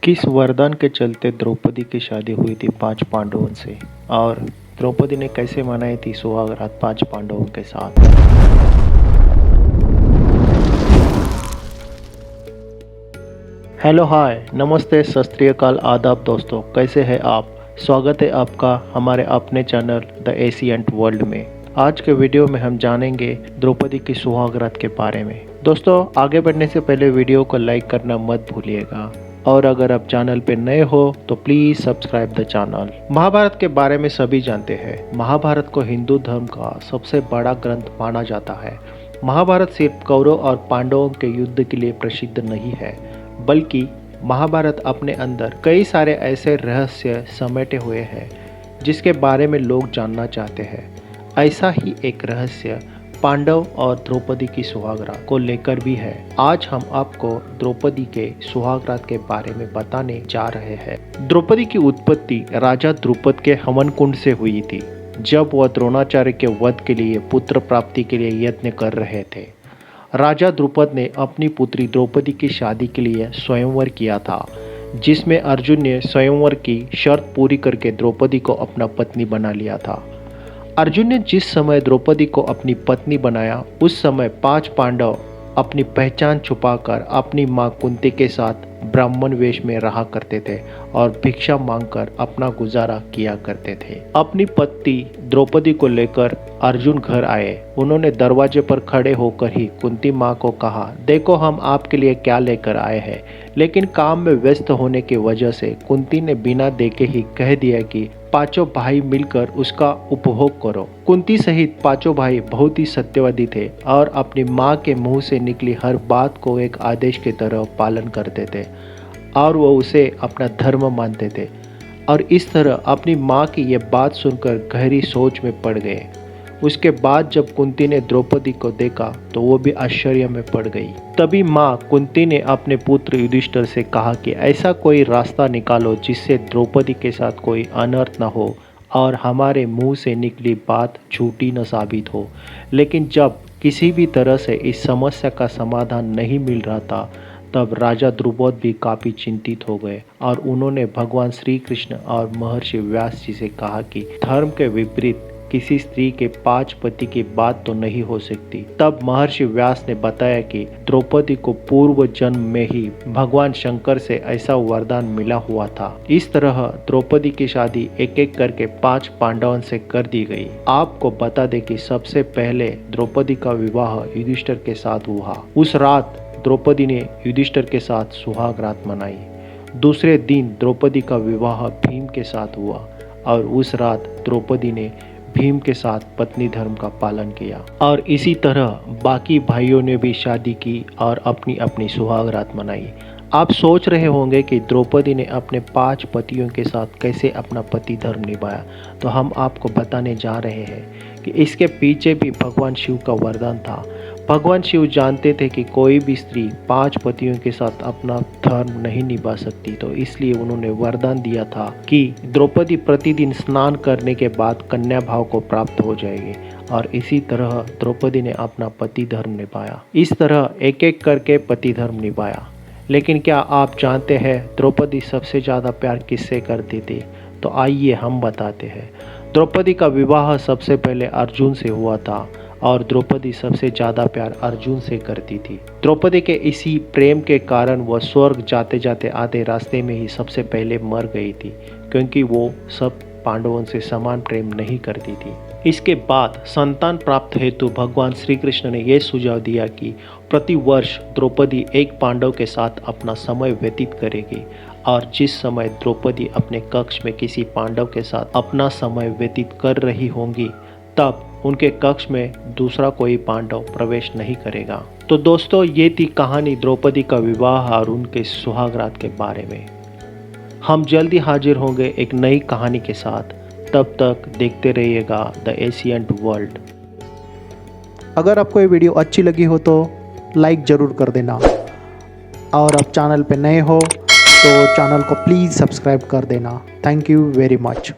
किस वरदान के चलते द्रौपदी की शादी हुई थी 5 पांडवों से और द्रौपदी ने कैसे मनाई थी सुहाग रात 5 पांडवों के साथ। हेलो हाय नमस्ते सत श्री अकाल आदाब दोस्तों, कैसे हैं आप। स्वागत है आपका हमारे अपने चैनल द एशियंट वर्ल्ड में। आज के वीडियो में हम जानेंगे द्रौपदी की सुहाग रात के बारे में। दोस्तों आगे बढ़ने से पहले वीडियो को लाइक करना मत भूलिएगा और अगर आप चैनल पे नए हो तो please subscribe the channel. Mahabharat के बारे में सभी जानते हैं। महाभारत को हिंदू धर्म का सबसे बड़ा ग्रंथ माना जाता है। महाभारत सिर्फ कौरव और पांडवों के युद्ध के लिए प्रसिद्ध नहीं है, बल्कि महाभारत अपने अंदर कई सारे ऐसे रहस्य समेटे हुए हैं जिसके बारे में लोग जानना चाहते हैं। ऐसा ही एक रहस्य पांडव और द्रौपदी की सुहाग रात को लेकर भी है। आज हम आपको द्रौपदी के सुहाग रात के बारे में बताने जा रहे हैं। द्रौपदी की उत्पत्ति राजा द्रुपद के हवन कुंड से हुई थी, जब वह द्रोणाचार्य के वध के लिए पुत्र प्राप्ति के लिए यत्न कर रहे थे। राजा द्रुपद ने अपनी पुत्री द्रौपदी की शादी के लिए स्वयंवर किया था, जिसमें अर्जुन ने स्वयंवर की शर्त पूरी करके द्रौपदी को अपना पत्नी बना लिया था। अर्जुन ने जिस समय द्रौपदी को अपनी पत्नी बनाया, उस समय 5 पांडव अपनी पहचान छुपाकर अपनी मां कुंती के साथ ब्राह्मण वेश में रहा करते थे और भिक्षा मांगकर अपना गुजारा किया करते थे। अपनी पत्नी द्रौपदी को लेकर अर्जुन घर आए। उन्होंने दरवाजे पर खड़े होकर ही कुंती मां को कहा, देखो हम आपके लिए क्या लेकर आए हैं। लेकिन काम में व्यस्त होने की वजह से कुंती ने बिना देखे ही कह दिया कि 5 भाई मिलकर उसका उपभोग करो। कुंती सहित 5 भाई बहुत ही सत्यवादी थे और अपनी माँ के मुंह से निकली हर बात को एक आदेश की तरह पालन करते थे और वो उसे अपना धर्म मानते थे। और इस तरह अपनी माँ की ये बात सुनकर गहरी सोच में पड़ गए। उसके बाद जब कुंती ने द्रौपदी को देखा तो वो भी आश्चर्य में पड़ गई। तभी माँ कुंती ने अपने पुत्र युधिष्ठिर से कहा कि ऐसा कोई रास्ता निकालो जिससे द्रौपदी के साथ कोई अनर्थ न हो और हमारे मुंह से निकली बात झूठी न साबित हो। लेकिन जब किसी भी तरह से इस समस्या का समाधान नहीं मिल रहा था, तब राजा द्रुपद भी काफ़ी चिंतित हो गए और उन्होंने भगवान श्री कृष्ण और महर्षि व्यास जी से कहा कि धर्म के विपरीत किसी स्त्री के 5 पति की बात तो नहीं हो सकती। तब महर्षि व्यास ने बताया कि द्रौपदी को पूर्व जन्म में ही भगवान शंकर से ऐसा वरदान मिला हुआ था। इस तरह द्रौपदी की शादी एक एक करके 5 पांडवों से कर दी गई। आपको बता दें कि सबसे पहले द्रौपदी का विवाह युधिष्ठिर के साथ हुआ। उस रात द्रौपदी ने युधिष्ठिर के साथ सुहाग रात मनाई। दूसरे दिन द्रौपदी का विवाह भीम के साथ हुआ और उस रात द्रौपदी ने भीम के साथ पत्नी धर्म का पालन किया। और इसी तरह बाकी भाइयों ने भी शादी की और अपनी अपनी सुहाग रात मनाई। आप सोच रहे होंगे कि द्रौपदी ने अपने 5 पतियों के साथ कैसे अपना पति धर्म निभाया, तो हम आपको बताने जा रहे हैं कि इसके पीछे भी भगवान शिव का वरदान था। भगवान शिव जानते थे कि कोई भी स्त्री 5 पतियों के साथ अपना धर्म नहीं निभा सकती, तो इसलिए उन्होंने वरदान दिया था कि द्रौपदी प्रतिदिन स्नान करने के बाद कन्या भाव को प्राप्त हो जाएगी। और इसी तरह द्रौपदी ने अपना पति धर्म निभाया। इस तरह एक एक करके पति धर्म निभाया। लेकिन क्या आप जानते हैं द्रौपदी सबसे ज़्यादा प्यार किससे करती थी? तो आइए हम बताते हैं। द्रौपदी का विवाह सबसे पहले अर्जुन से हुआ था और द्रौपदी सबसे ज़्यादा प्यार अर्जुन से करती थी। द्रौपदी के इसी प्रेम के कारण वह स्वर्ग जाते जाते आधे रास्ते में ही सबसे पहले मर गई थी, क्योंकि वो सब पांडवों से समान प्रेम नहीं करती थी। इसके बाद संतान प्राप्त हेतु भगवान श्री कृष्ण ने यह सुझाव दिया कि प्रति वर्ष द्रौपदी एक पांडव के साथ अपना समय व्यतीत करेगी और जिस समय द्रौपदी अपने कक्ष में किसी पांडव के साथ अपना समय व्यतीत कर रही होंगी, तब उनके कक्ष में दूसरा कोई पांडव प्रवेश नहीं करेगा। तो दोस्तों ये थी कहानी द्रौपदी का विवाह और उनके सुहाग रात के बारे में। हम जल्दी हाजिर होंगे एक नई कहानी के साथ। तब तक देखते रहिएगा द एशियंट वर्ल्ड। अगर आपको ये वीडियो अच्छी लगी हो तो लाइक ज़रूर कर देना और आप चैनल पे नए हो तो चैनल को प्लीज़ सब्सक्राइब कर देना। Thank you very much.